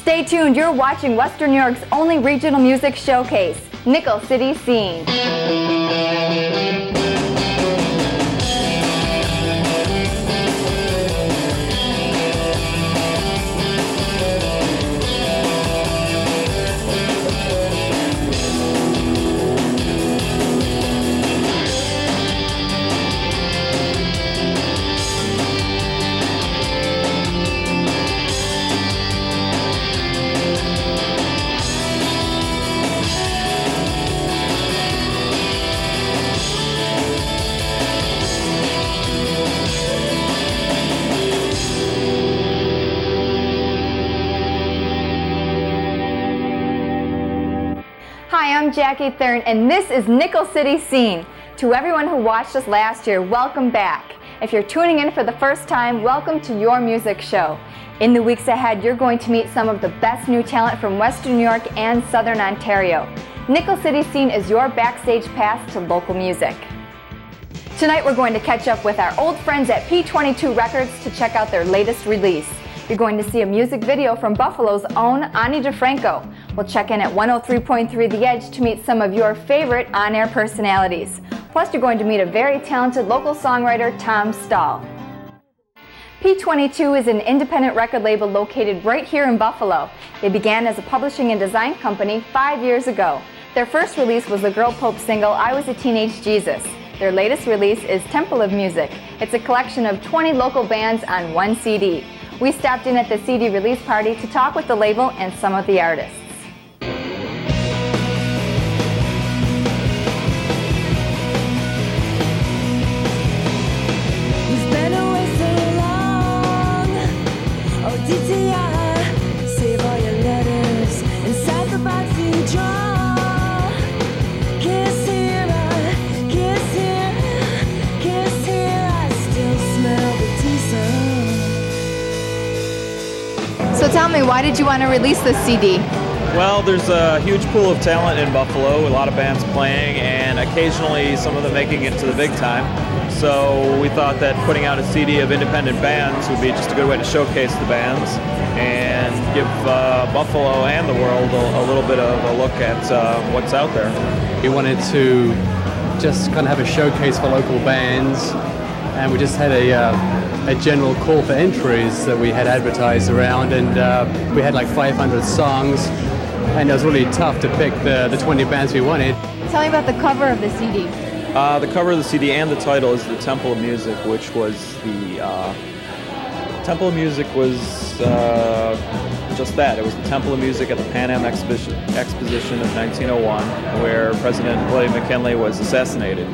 Stay tuned, you're watching Western New York's only regional music showcase, Nickel City Scene. Hi, I'm Jackie Thurn, and this is Nickel City Scene. To everyone who watched us last year, welcome back. If you're tuning in for the first time, welcome to your music show. In the weeks ahead, you're going to meet some of the best new talent from Western New York and Southern Ontario. Nickel City Scene is your backstage pass to local music. Tonight, we're going to catch up with our old friends at P22 Records to check out their latest release. You're going to see a music video from Buffalo's own DiFranco. We'll check in at 103.3 The Edge to meet some of your favorite on-air personalities. Plus, you're going to meet a very talented local songwriter, Tom Stahl. P22 is an independent record label located right here in Buffalo. They began as a publishing and design company 5 years ago. Their first release was the Girl Pope single, I Was a Teenage Jesus. Their latest release is Temple of Music. It's a collection of 20 local bands on one CD. We stopped in at the CD release party to talk with the label and some of the artists. Save all your letters inside the box you draw. Kiss here, I still smell the tea. So tell me, why did you want to release this CD? Well, there's a huge pool of talent in Buffalo, a lot of bands playing, and occasionally some of them making it to the big time. So we thought that putting out a CD of independent bands would be just a good way to showcase the bands and give Buffalo and the world a little bit of a look at what's out there. We wanted to just kind of have a showcase for local bands, and we just had a general call for entries that we had advertised around, and we had like 500 songs, and it was really tough to pick the 20 bands we wanted. Tell me about the cover of the CD. The cover of the CD and the title is the Temple of Music, which was the Temple of Music was just that. It was the Temple of Music at the Pan Am Exposition of 1901, where President William McKinley was assassinated.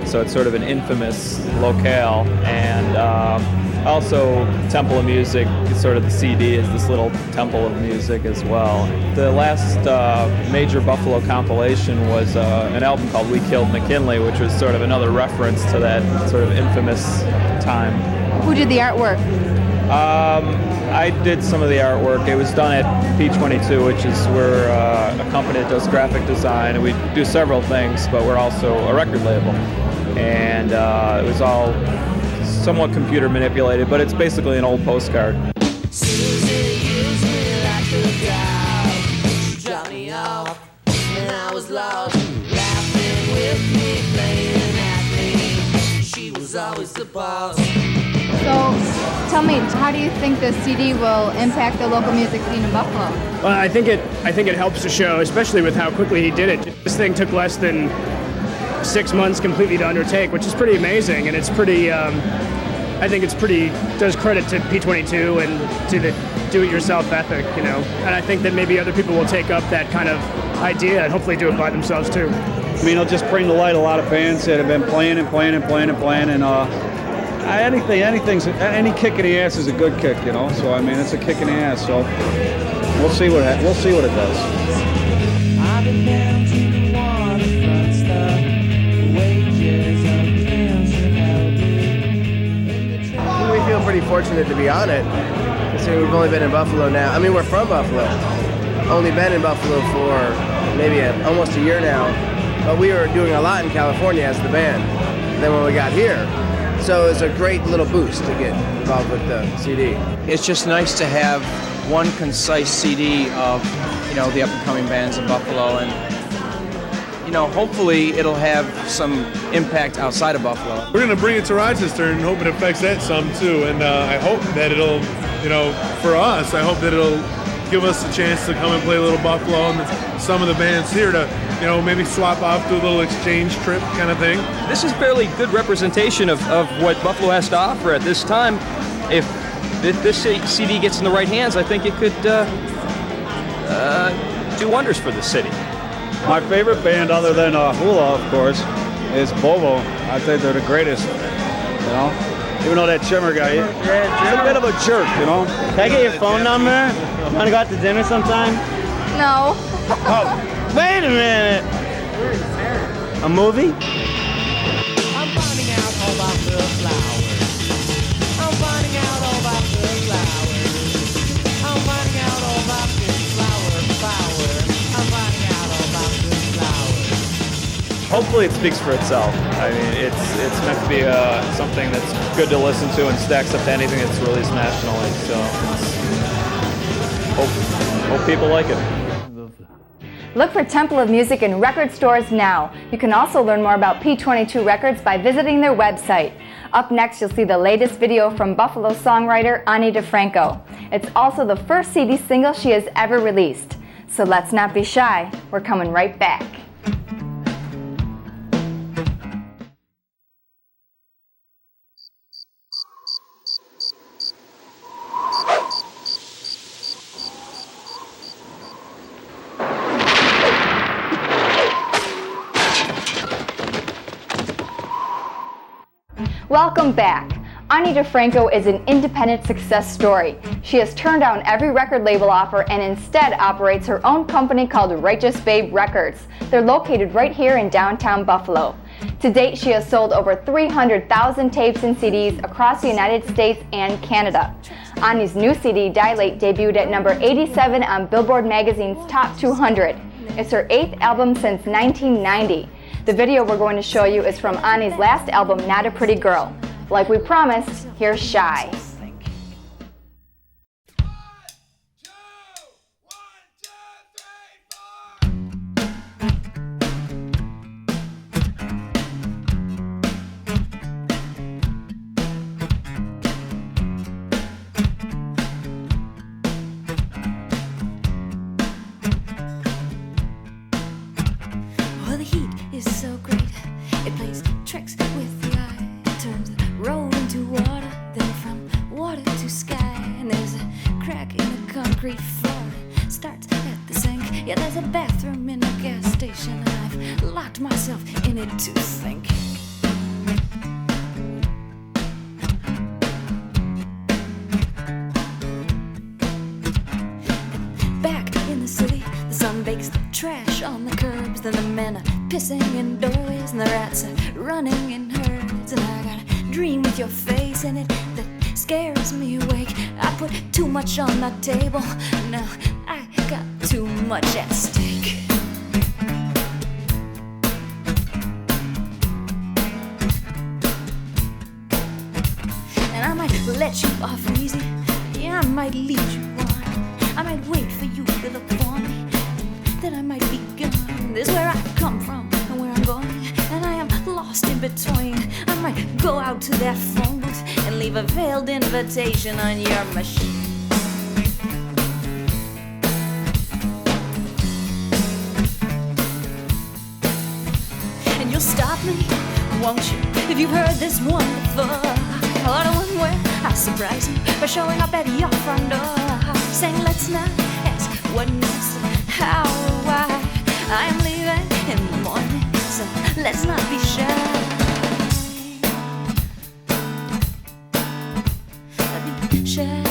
So it's sort of an infamous locale, and also Temple of Music is sort of the CD is this little temple of music as well. The last major Buffalo compilation was an album called We Killed McKinley, which was sort of another reference to that sort of infamous time. Who did the artwork? I did some of the artwork. It was done at P22, which is we're a company that does graphic design, and we do several things, but we're also a record label. And it was all somewhat computer manipulated, but it's basically an old postcard. Susie used me like a dog. She dropped me off, and I was lost. Laughing with me, playing at me. She was always the boss. So, tell me, how do you think this CD will impact the local music scene in Buffalo? Well, I think it helps to show, especially with how quickly he did it. This thing took less than 6 months completely to undertake, which is pretty amazing, and it's pretty. I think it's pretty does credit to P22 and to the do-it-yourself ethic, you know. And I think that maybe other people will take up that kind of idea and hopefully do it by themselves too. I mean, it'll just bring to light a lot of bands that have been playing, and any kick in the ass is a good kick, you know. So I mean, it's a kick in the ass. So we'll see what it does. I've been down to the waterfront stuff. Wages of bills should help you. We feel pretty fortunate to be on it, considering we've only been in Buffalo now. I mean, we're from Buffalo. Only been in Buffalo for maybe almost a year now. But we were doing a lot in California as the band. And then when we got here, so it was a great little boost to get involved with the CD. It's just nice to have one concise CD of, you know, the up-and-coming bands in Buffalo, and, you know, hopefully it'll have some impact outside of Buffalo. We're going to bring it to Rochester and hope it affects that some too, and I hope that it'll, you know, for us, I hope that it'll give us a chance to come and play a little Buffalo and some of the bands here to, you know, maybe swap off, do a little exchange trip kind of thing. This is fairly good representation of what Buffalo has to offer at this time. If this CD gets in the right hands, I think it could do wonders for the city. My favorite band, other than Hula, of course, is Bobo. I think they're the greatest, you know? Even though that Chimmer guy, he's a bit of a jerk, you know? Can I get your phone number? Want to go out to dinner sometime? No. Oh, wait a minute. A movie? I'm finding out all about the flowers. I'm finding out all about the flowers. I'm finding out all about the flower. I'm finding out all about the flowers. Hopefully it speaks for itself. I mean, it's meant to be something that's good to listen to and stacks up to anything that's released nationally. So hope people like it. Look for Temple of Music in record stores now. You can also learn more about P22 Records by visiting their website. Up next, you'll see the latest video from Buffalo songwriter Ani DiFranco. It's also the first CD single she has ever released. So let's not be shy. We're coming right back. Welcome back. Ani DiFranco is an independent success story. She has turned down every record label offer and instead operates her own company called Righteous Babe Records. They're located right here in downtown Buffalo. To date, she has sold over 300,000 tapes and CDs across the United States and Canada. Ani's new CD, Dilate, debuted at number 87 on Billboard magazine's Top 200. It's her 8th album since 1990. The video we're going to show you is from Ani's last album, Not a Pretty Girl. Like we promised, here's Shy. Well, the heat is so great, it plays tricks with the eye. It turns the road into water, then from water to sky. And there's a crack in the concrete floor, starts at the sink. Yeah, there's a bathroom in a gas station, and I've locked myself in it to think. Back in the city, the sun bakes the trash on the curbs. Then the men are pissing in doorways, and the rats are running in herds. And I got a dream with your face in it that scares me awake. I put too much on the table, now I got too much at stake. And I might let you off easy, yeah, I might lead you on. I might wait for you to look for me, and then I might be gone. This is where I've come from and where I'm going, and I am lost in between. I might go out to that phone booth and leave a veiled invitation on your machine. And you'll stop me, won't you, if you've heard this one before. Or the one where I surprise you by showing up at your front door, saying let's not ask what next, how or why. I am leaving in the morning, so let's not be shy. Be shy.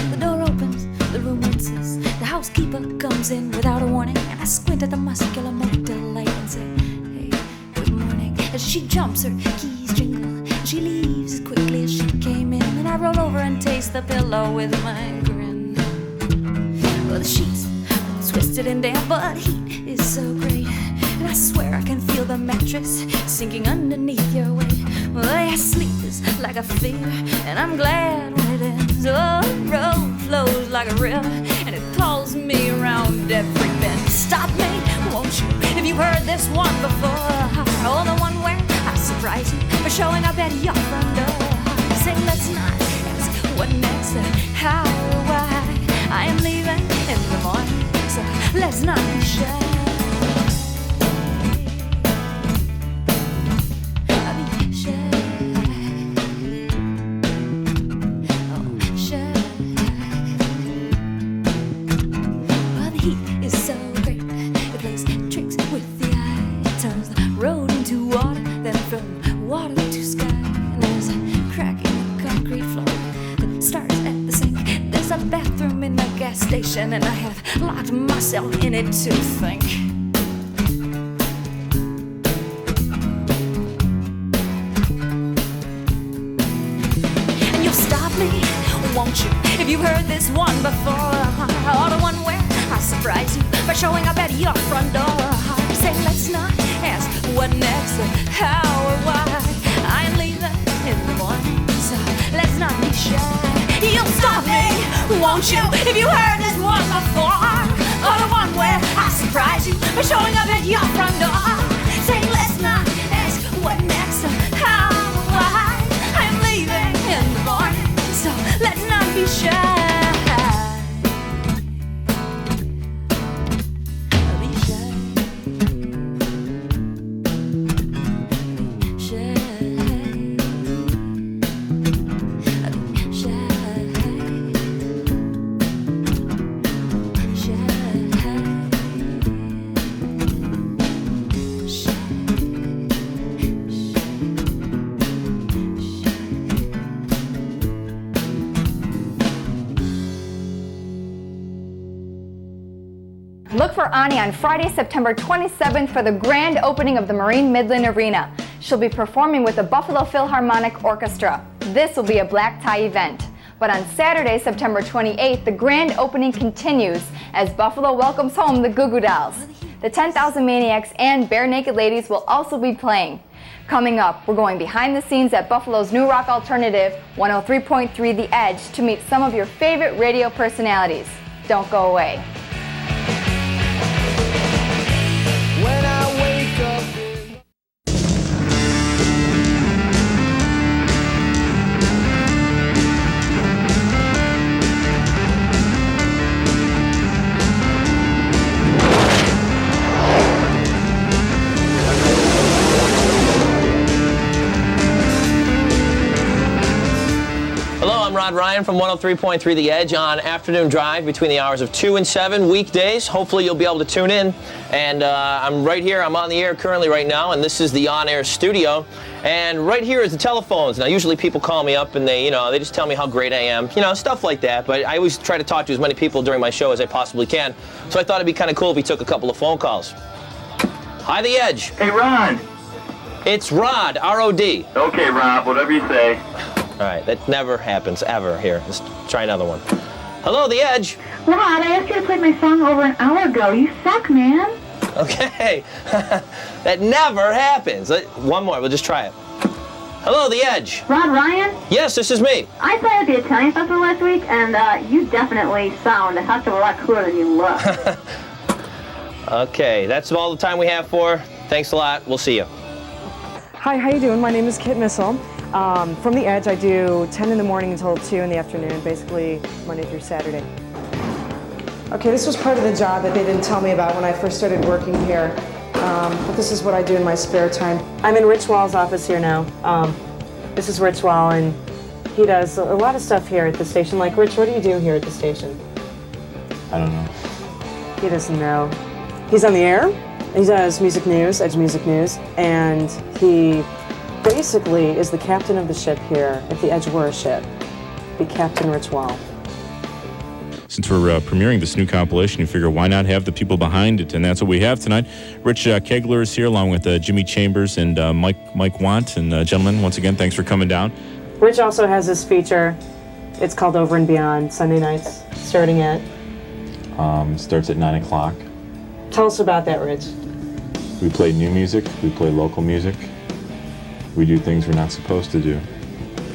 The door opens, the room winces. The housekeeper comes in without a warning, and I squint at the muscular motor light and say, hey, good morning. As she jumps, her keys jingle, and she leaves as quickly as she came in. And I roll over and taste the pillow with my grin. Well, the sheets are twisted and damp, but heat is so great. And I swear I can feel the mattress sinking underneath your weight. Well, yeah, sleep is like a fever, and I'm glad when it ends. Oh, the road flows like a river, and it pulls me around every bend. Stop me, won't you, if you've heard this one before. Oh, the one where I surprise you for showing up at your front door. Say, let's not ask what next, how or why. I am leaving in the morning, so let's not be shy. And I have locked myself in it to think. And you'll stop me, won't you, if you've heard this one before. Or the one where I surprise you by showing up at your front door. Say, let's not ask what next, how or why. I am leaving in the morning, so let's not be shy. You'll stop me, won't you, if you heard this one before. Or the one where I surprise you by showing up at your front door. Say, let's not ask what next, how, why. I'm leaving in the morning, so let's not be shy. Look for Ani on Friday, September 27th for the grand opening of the Marine Midland Arena. She'll be performing with the Buffalo Philharmonic Orchestra. This will be a black tie event. But on Saturday, September 28th, the grand opening continues as Buffalo welcomes home the Goo Goo Dolls. The 10,000 Maniacs and Bare Naked Ladies will also be playing. Coming up, we're going behind the scenes at Buffalo's new rock alternative, 103.3 The Edge, to meet some of your favorite radio personalities. Don't go away. When I wake up Rod Ryan from 103.3 The Edge on Afternoon Drive between the hours of 2 and 7 weekdays. Hopefully you'll be able to tune in. And I'm right here. I'm on the air currently right now, and this is the on-air studio. And right here is the telephones. Now, usually people call me up and they just tell me how great I am, stuff like that. But I always try to talk to as many people during my show as I possibly can. So I thought it'd be kind of cool if we took a couple of phone calls. Hi, The Edge. Hey, Ron. It's Rod, R-O-D. Okay, Rob, whatever you say. All right, that never happens, ever. Here, let's try another one. Hello, The Edge. Rod, I asked you to play my song over an hour ago. You suck, man. Okay. That never happens. One more, we'll just try it. Hello, The Edge. Rod Ryan? Yes, this is me. I saw you at the Italian Festival last week, and you definitely sound a heck of a lot cooler than you look. Okay, that's all the time we have for. Thanks a lot. We'll see you. Hi, how you doing? My name is Kit Missel. From The Edge, I do 10 in the morning until 2 in the afternoon, basically Monday through Saturday. Okay, this was part of the job that they didn't tell me about when I first started working here, but this is what I do in my spare time. I'm in Rich Wall's office here now. This is Rich Wall, and he does a lot of stuff here at the station. Like, Rich, what do you do here at the station? I don't know. He doesn't know. He's on the air. He does music news, Edge Music News, and he basically is the captain of the ship here. If the Edge were a ship, be Captain Rich Wall. Since we're premiering this new compilation, you figure why not have the people behind it, and that's what we have tonight. Rich Kegler is here along with Jimmy Chambers and Mike Want. And gentlemen, once again, thanks for coming down. Rich also has this feature. It's called Over and Beyond, Sunday nights, starting at? Starts at 9 o'clock. Tell us about that, Rich. We play new music, we play local music. We do things we're not supposed to do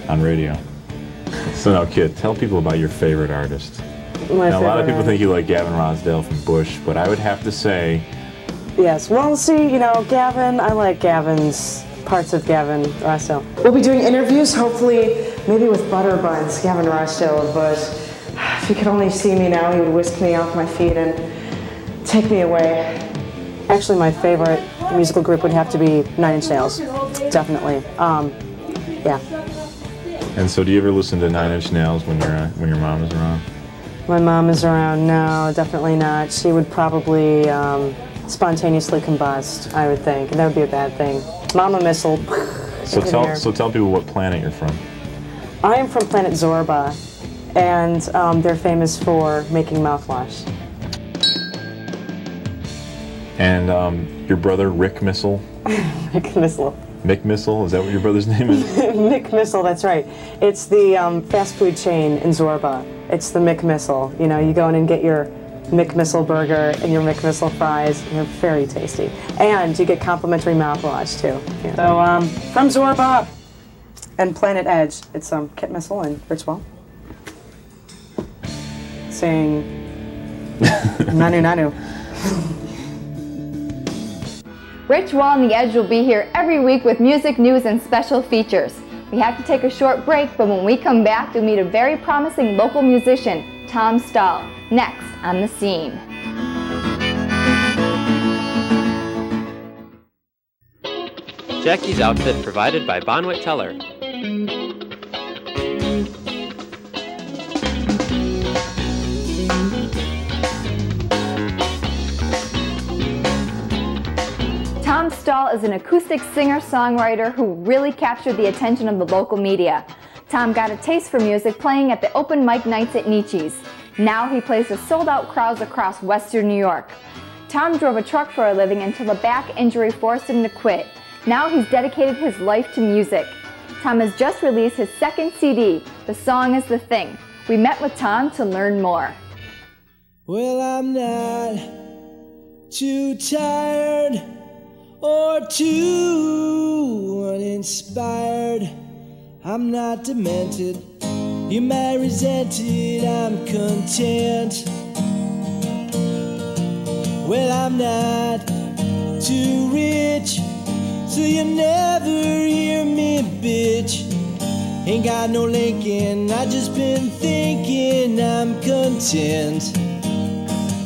on radio. So now, Kit, tell people about your favorite artist. Now, a lot of people think you like Gavin Rossdale from Bush, but I would have to say... Yes, well, see, Gavin, I like Gavin's parts of Gavin Rossdale. We'll be doing interviews, hopefully, maybe with Butter Buns, Gavin Rossdale of Bush. If he could only see me now, he would whisk me off my feet and take me away. Actually, my favorite musical group would have to be 9 Inch Nails, definitely. Yeah. And so do you ever listen to 9 Inch Nails when your mom is around? My mom is around, no, definitely not. She would probably spontaneously combust, I would think, and that would be a bad thing. Mama missile. So tell people what planet you're from. I am from planet Zorba, and they're famous for making mouthwash. And your brother, Rick Missile? Rick Missile. Mick Missile, is that what your brother's name is? Mick Missile, that's right. It's the fast food chain in Zorba. It's the Mick Missile. You go in and get your Mick Missile burger and your Mick Missile fries, and they're very tasty. And you get complimentary mouthwash, too. Yeah. So, from Zorba and Planet Edge, it's Kit Missile and Rich Wall. Saying, Nanu Nanu. Rich Wall and the Edge will be here every week with music, news, and special features. We have to take a short break, but when we come back, you'll meet a very promising local musician, Tom Stahl, next on The Scene. Jackie's outfit provided by Bonwit Teller. Tom Stahl is an acoustic singer-songwriter who really captured the attention of the local media. Tom got a taste for music playing at the open mic nights at Nietzsche's. Now he plays to sold-out crowds across Western New York. Tom drove a truck for a living until a back injury forced him to quit. Now he's dedicated his life to music. Tom has just released his second CD, The Song Is the Thing. We met with Tom to learn more. Well, I'm not too tired or too uninspired. I'm not demented, you might resent it, I'm content. Well, I'm not too rich, so you never hear me bitch. Ain't got no Lincoln, I just been thinking I'm content.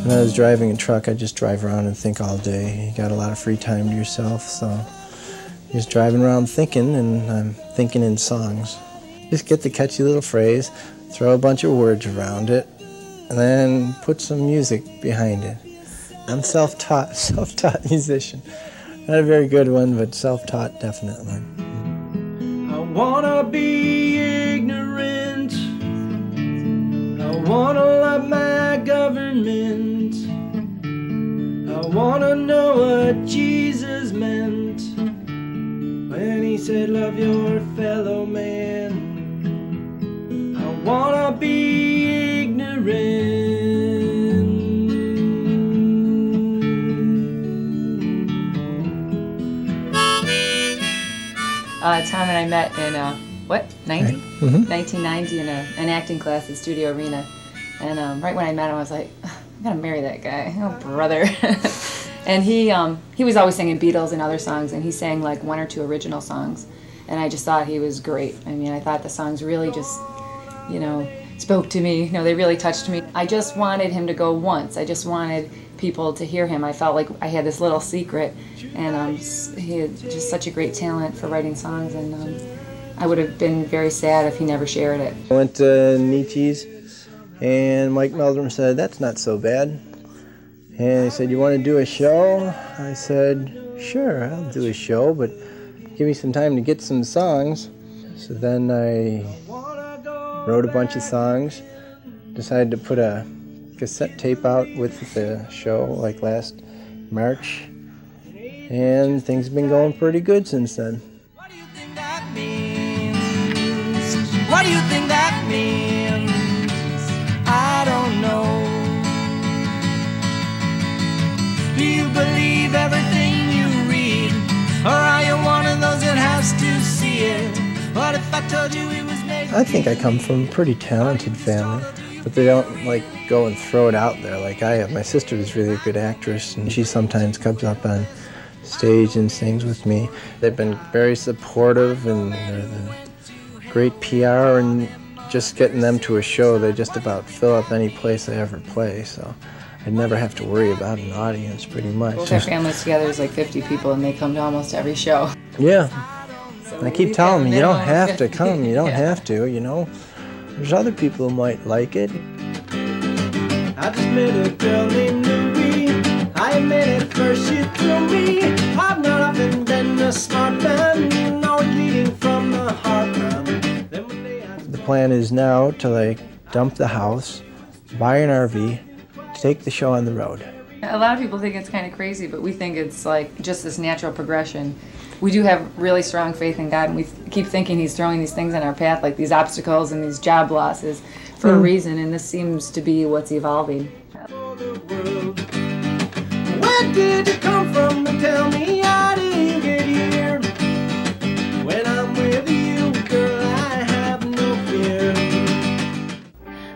When I was driving a truck, I just drive around and think all day. You got a lot of free time to yourself, so just driving around thinking, and I'm thinking in songs. Just get the catchy little phrase, throw a bunch of words around it, and then put some music behind it. I'm self-taught musician. Not a very good one, but self-taught definitely. I wanna be ignorant. I wanna love my government. I wanna know what Jesus meant when he said love your fellow man. I wanna be ignorant. Tom and I met in 90? Mm-hmm. 1990 in an acting class at Studio Arena. And right when I met him, I was like, I'm gonna marry that guy. Oh, brother. And he was always singing Beatles and other songs, and he sang like 1 or 2 original songs. And I just thought he was great. I mean, I thought the songs really just, spoke to me. They really touched me. I just wanted him to go once. I just wanted people to hear him. I felt like I had this little secret, and he had just such a great talent for writing songs, and I would have been very sad if he never shared it. I went to Nietzsche's, and Mike Meldrum said, that's not so bad. And he said, you want to do a show? I said, sure, I'll do a show, but give me some time to get some songs. So then I wrote a bunch of songs, decided to put a cassette tape out with the show like last March, and things have been going pretty good since then. What do you think that means? I don't know. Do you believe everything you What if I told you it was made? I think I come from a pretty talented family, but they don't like go and throw it out there like I have. My sister is really a good actress, and she sometimes comes up on stage and sings with me. They've been very supportive, and they're the great PR, and just getting them to a show, they just about fill up any place I ever play, so I never have to worry about an audience pretty much. Both our families together is like 50 people, and they come to almost every show. Yeah. And I keep telling them, you don't have to come, you don't have to, you know. There's other people who might like it. I just met a girl named Louie. I admit at first she threw me. I've not often been a smart man, always leading from the heart. The plan is now to like dump the house, buy an RV, take the show on the road. A lot of people think it's kind of crazy, but we think it's like just this natural progression. We do have really strong faith in God, and we keep thinking He's throwing these things in our path, like these obstacles and these job losses, for a reason, and this seems to be what's evolving. Where did you come from and tell me I didn't get here? When I'm with you, girl, I have no fear.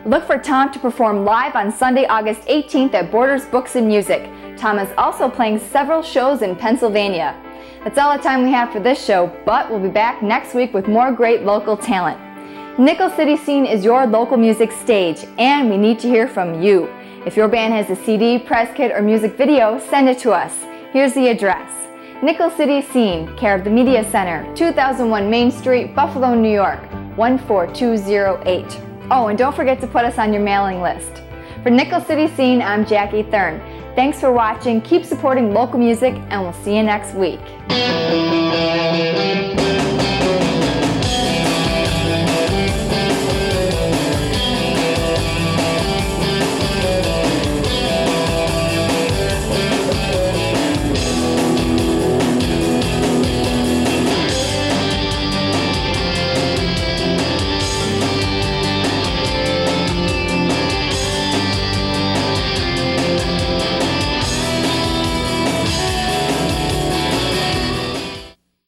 Look for Tom to perform live on Sunday, August 18th at Borders Books and Music. Tom is also playing several shows in Pennsylvania. That's all the time we have for this show, but we'll be back next week with more great local talent. Nickel City Scene is your local music stage, and we need to hear from you. If your band has a CD, press kit, or music video, send it to us. Here's the address. Nickel City Scene, care of the Media Center, 2001 Main Street, Buffalo, New York, 14208. Oh, and don't forget to put us on your mailing list. For Nickel City Scene, I'm Jackie Thurn. Thanks for watching, keep supporting local music, and we'll see you next week.